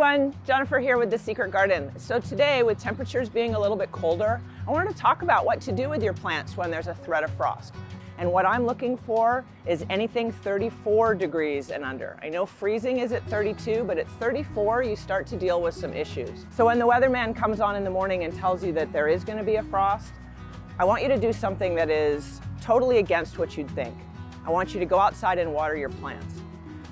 everyone, Jennifer here with The Secret Garden. So today, with temperatures being a little bit colder, I wanted to talk about what to do with your plants when there's a threat of frost. And what I'm looking for is anything 34 degrees and under. I know freezing is at 32, but at 34, you start to deal with some issues. So when the weatherman comes on in the morning and tells you that there is going to be a frost, I want you to do something that is totally against what you'd think. I want you to go outside and water your plants.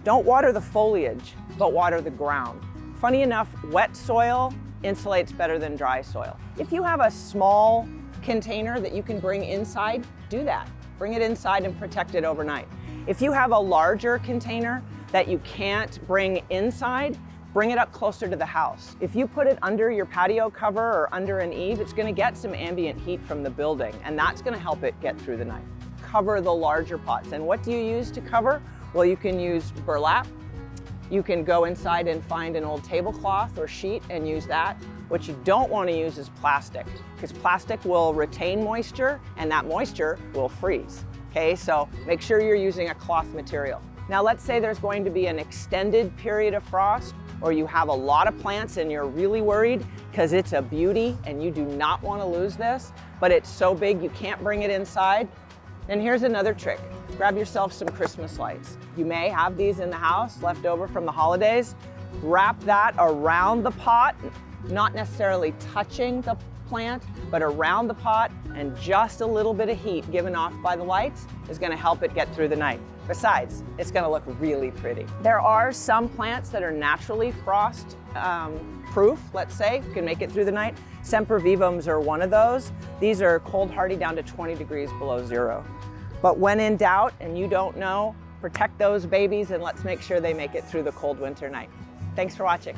Don't water the foliage, but water the ground. Funny enough, wet soil insulates better than dry soil. If you have a small container that you can bring inside, do that. Bring it inside and protect it overnight. If you have a larger container that you can't bring inside, bring it up closer to the house. If you put it under your patio cover or under an eave, it's gonna get some ambient heat from the building, and that's gonna help it get through the night. Cover the larger pots. And what do you use to cover? Well, you can use burlap. You can go inside and find an old tablecloth or sheet and use that. What you don't want to use is plastic, because plastic will retain moisture and that moisture will freeze. Okay, so make sure you're using a cloth material. Now let's say there's going to be an extended period of frost, or you have a lot of plants and you're really worried because it's a beauty and you do not want to lose this, but it's so big you can't bring it inside. And here's another trick. Grab yourself some Christmas lights. You may have these in the house left over from the holidays. Wrap that around the pot, not necessarily touching the plant, but around the pot, and just a little bit of heat given off by the lights is going to help it get through the night. Besides, it's going to look really pretty. There are some plants that are naturally frost proof, let's say, can make it through the night. Sempervivums are one of those. These are cold hardy down to 20 degrees below zero. But when in doubt and you don't know, protect those babies and let's make sure they make it through the cold winter night. Thanks for watching.